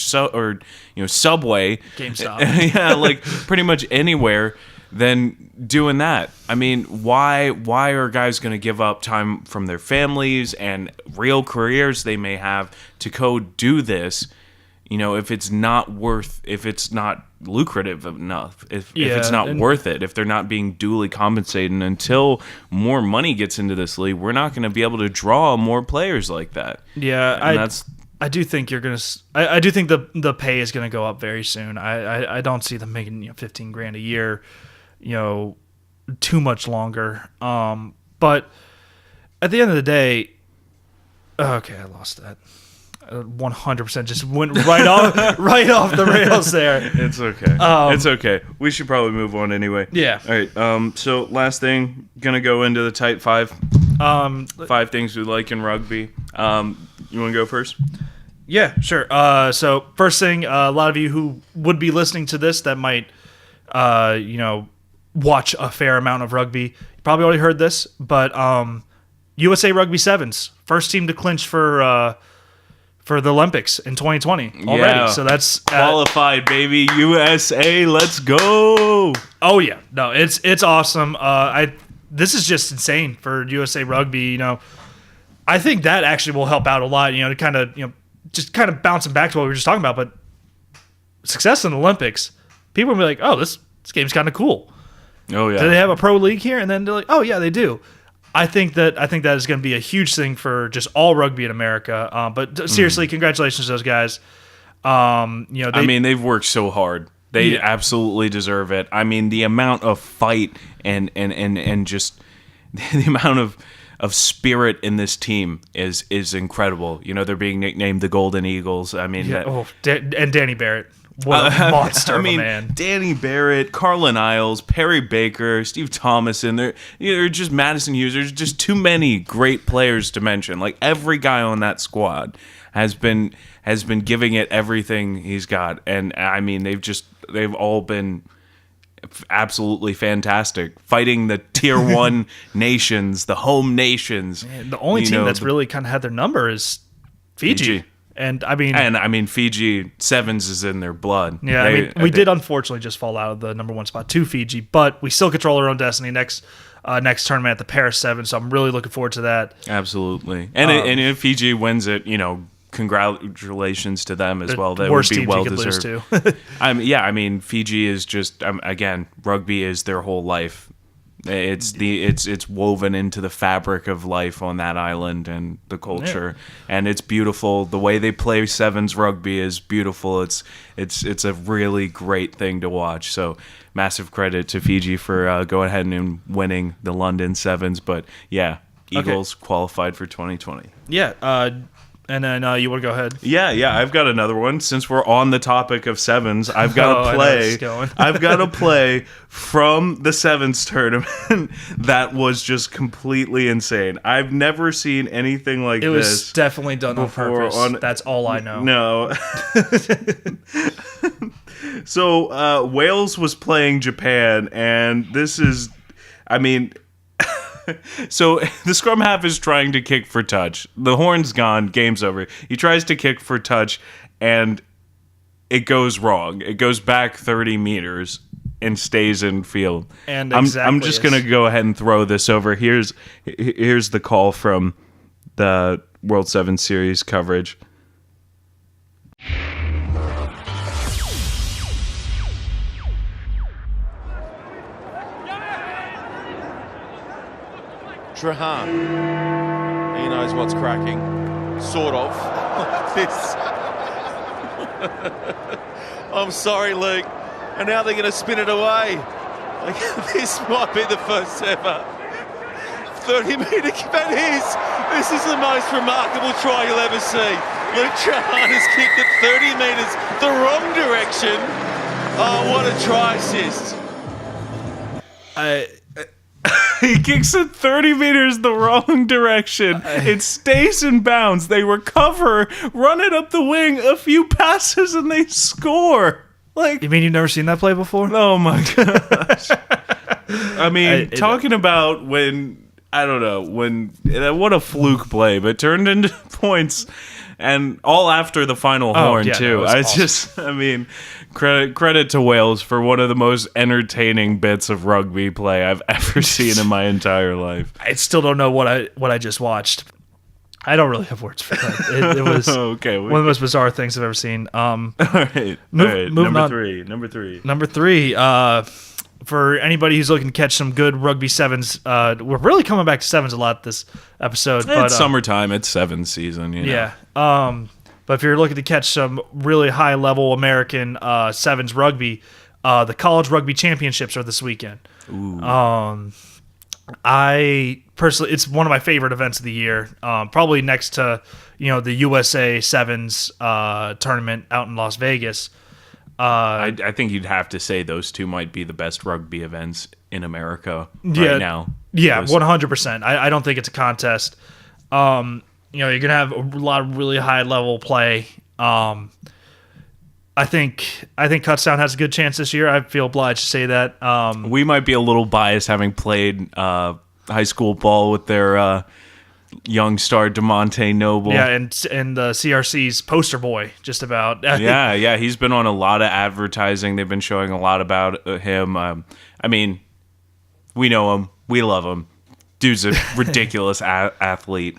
Subway, GameStop. yeah, like pretty much anywhere than doing that. Why are guys going to give up time from their families and real careers they may have to go do this? If it's not lucrative enough, if it's not worth it, if they're not being duly compensated. And until more money gets into this league, we're not going to be able to draw more players like that. Yeah, I do think you're gonna. I do think the pay is gonna go up very soon. I don't see them making $15,000 a year, too much longer. But at the end of the day, okay, I lost that. 100% just went right off the rails there. It's okay. It's okay. We should probably move on anyway. Yeah. All right. So last thing, gonna go into the tight 5. 5 things we like in rugby. You want to go first? Yeah, sure. So first thing, a lot of you who would be listening to this that might, watch a fair amount of rugby, you probably already heard this, but USA Rugby Sevens, first team to clinch for the Olympics in 2020 already. Yeah. So that's qualified, baby. USA, let's go. Oh yeah, no, it's awesome. This is just insane for USA Rugby. I think that actually will help out a lot. To kind of just kind of bouncing back to what we were just talking about, but success in the Olympics, people will be like, oh, this game's kind of cool. Oh yeah. Do they have a pro league here? And then they're like, oh yeah, they do. I think that is going to be a huge thing for just all rugby in America. But seriously, congratulations to those guys. They've worked so hard. They absolutely deserve it. The amount of fight and just the amount of spirit in this team is incredible. They're being nicknamed the Golden Eagles. And Danny Barrett. What a monster of a man. Danny Barrett, Carlin Isles, Perry Baker, Steve Thomason. They're just Madison Hughes. There's just too many great players to mention. Like, every guy on that squad has been giving it everything he's got. And they've all been absolutely fantastic, fighting the tier 1 nations, the home nations. Man, the only team that's really kind of had their number is Fiji. And Fiji Sevens is in their blood. Yeah, we did unfortunately just fall out of the number 1 spot to Fiji, but we still control our own destiny next tournament at the Paris 7. So I'm really looking forward to that. Absolutely, and if Fiji wins it, congratulations to them as well. That would be well deserved. Fiji is just again, rugby is their whole life. It's woven into the fabric of life on that island and the culture, and it's beautiful. The way they play sevens rugby is beautiful. It's a really great thing to watch. So massive credit to Fiji for going ahead and winning the London Sevens. But yeah, Eagles qualified for 2020. Yeah. And then you want to go ahead? Yeah. I've got another one. Since we're on the topic of sevens, I've got to play. I've got to play from the sevens tournament that was just completely insane. I've never seen anything like this. It was definitely done on purpose. That's all I know. No. So Wales was playing Japan, and this is, I mean, so the scrum half is trying to kick for touch. The horn's gone, game's over. He tries to kick for touch, and it goes wrong. It goes back 30 meters and stays in field. And I'm just going to go ahead and throw this over. Here's the call from the World 7 Series coverage. Trahan, he knows what's cracking, sort of. This, I'm sorry, Luke. And now they're going to spin it away. This might be the first ever 30-metre but this is the most remarkable try you'll ever see. Luke Trahan has kicked it 30 metres the wrong direction. Oh, what a try assist. He kicks it 30 meters the wrong direction. It stays in bounds. They recover, run it up the wing, a few passes, and they score. Like, You mean you've never seen that play before? oh my gosh. I mean, talking about when, I don't know, what a fluke play, but turned into points, and all after the final horn, too. I mean, credit to Wales for one of the most entertaining bits of rugby play I've ever seen in my entire life. I still don't know what I just watched. I don't really have words for that. It was okay, one of the most bizarre things I've ever seen. All right. Number three. Number three, for anybody who's looking to catch some good rugby sevens, we're really coming back to sevens a lot this episode. It's summertime. It's 7th season. You know? Yeah. But if you're looking to catch some really high-level American sevens rugby, the college rugby championships are this weekend. Ooh. I personally, it's one of my favorite events of the year. Probably next to the USA Sevens tournament out in Las Vegas. I think you'd have to say those two might be the best rugby events in America right now. Yeah, 100%. I don't think it's a contest. You're gonna have a lot of really high level play. I think Kutztown has a good chance this year. I feel obliged to say that. We might be a little biased having played high school ball with their young star DeMonte Noble. Yeah, and the CRC's poster boy, just about. Yeah, he's been on a lot of advertising. They've been showing a lot about him. I mean, we know him. We love him. Dude's a ridiculous athlete.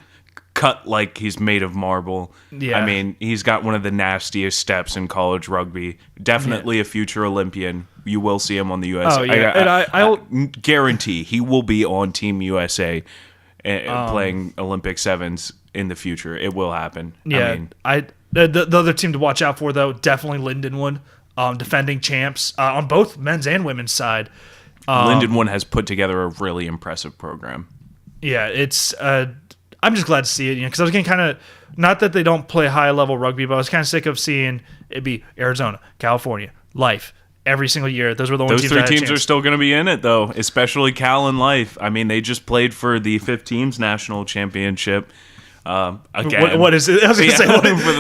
Cut like he's made of marble. Yeah. I mean, he's got one of the nastiest steps in college rugby. Definitely a future Olympian. You will see him on the USA. Oh, yeah. I guarantee he will be on Team USA playing Olympic sevens in the future. It will happen. Yeah. The other team to watch out for, though, definitely Lindenwood, defending champs on both men's and women's side. Lindenwood has put together a really impressive program. Yeah, it's... I'm just glad to see it, because I was getting kind of, not that they don't play high level rugby, but I was kind of sick of seeing it be Arizona, California, Life every single year. Those were the only Those teams. Those 3 teams are still going to be in it, though, especially Cal and Life. I mean, they just played for the 5th team's national championship. Again, what is it? I was going to say, for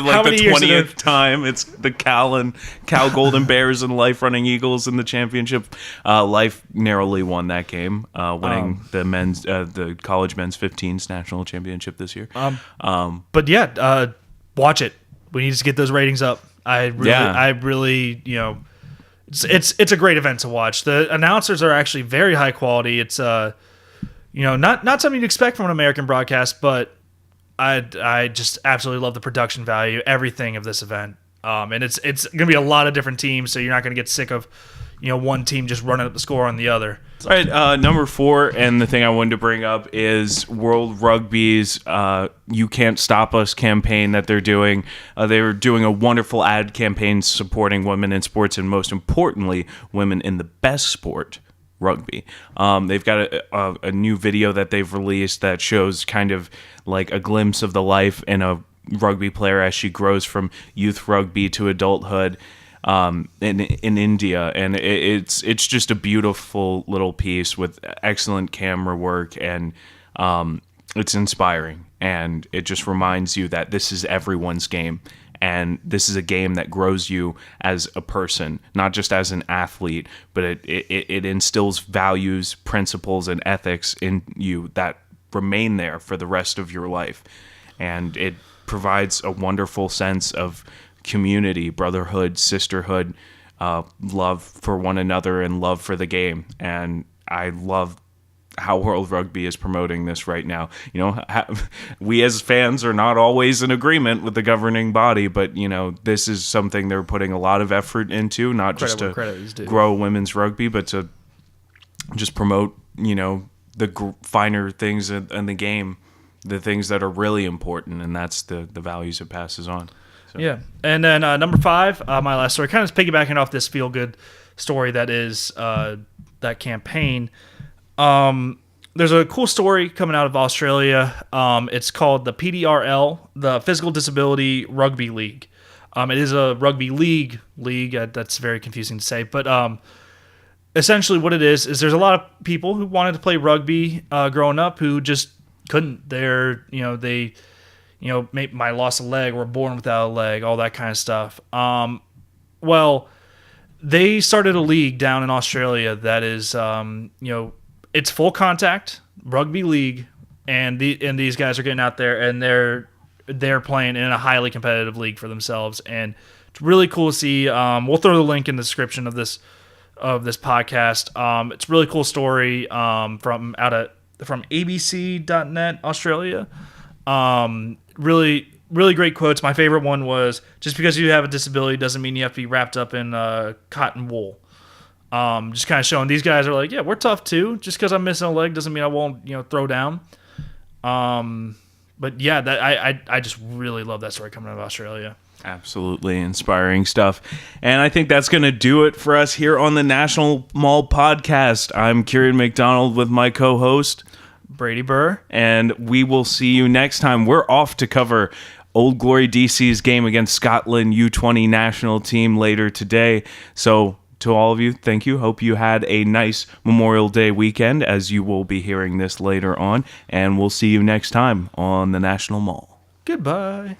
how the many years 20th time. It's the Cal Golden Bears and Life Running Eagles in the championship. Life narrowly won that game, winning the college men's 15s national championship this year. But yeah, watch it. We need to get those ratings up. I really, it's a great event to watch. The announcers are actually very high quality. It's not something you'd expect from an American broadcast, but I just absolutely love the production value, everything of this event. And it's going to be a lot of different teams, so you're not going to get sick of, one team just running up the score on the other. All right, number 4, and the thing I wanted to bring up is World Rugby's You Can't Stop Us campaign that they're doing. They're doing a wonderful ad campaign supporting women in sports, and most importantly, women in the best sport, rugby. They've got a new video that they've released that shows kind of like a glimpse of the life in a rugby player as she grows from youth rugby to adulthood in India, and it's just a beautiful little piece with excellent camera work, and it's inspiring, and it just reminds you that this is everyone's game, And this is a game that grows you as a person, not just as an athlete, but it instills values, principles, and ethics in you that remain there for the rest of your life. And it provides a wonderful sense of community, brotherhood, sisterhood, love for one another, and love for the game. And I love how World Rugby is promoting this right now. You know, we as fans are not always in agreement with the governing body, but, you know, this is something they're putting a lot of effort into, not just to grow women's rugby, but to just promote, you know, the finer things in the game, the things that are really important, and that's the values it passes on. So. Yeah. And then number 5, my last story, kind of piggybacking off this feel-good story that is that campaign. There's a cool story coming out of Australia. It's called the PDRL, the Physical Disability Rugby League. It is a rugby league. That's very confusing to say, but essentially what it is there's a lot of people who wanted to play rugby growing up who just couldn't. They might lost a leg, were born without a leg, all that kind of stuff. Well, they started a league down in Australia that is, it's full contact rugby league, and these guys are getting out there and they're playing in a highly competitive league for themselves, and it's really cool to see. We'll throw the link in the description of this podcast. It's a really cool story from abc.net Australia. Really, really great quotes. My favorite one was, just because you have a disability doesn't mean you have to be wrapped up in cotton wool. Just kind of showing these guys are like, yeah, we're tough too. Just because I'm missing a leg doesn't mean I won't, throw down. But yeah, that I just really love that story coming out of Australia. Absolutely inspiring stuff. And I think that's going to do it for us here on the National Maul podcast. I'm Kerian McDonald with my co-host, Brady Burr. And we will see you next time. We're off to cover Old Glory DC's game against Scotland U20 national team later today. So to all of you, thank you. Hope you had a nice Memorial Day weekend, as you will be hearing this later on. And we'll see you next time on the National Maul. Goodbye.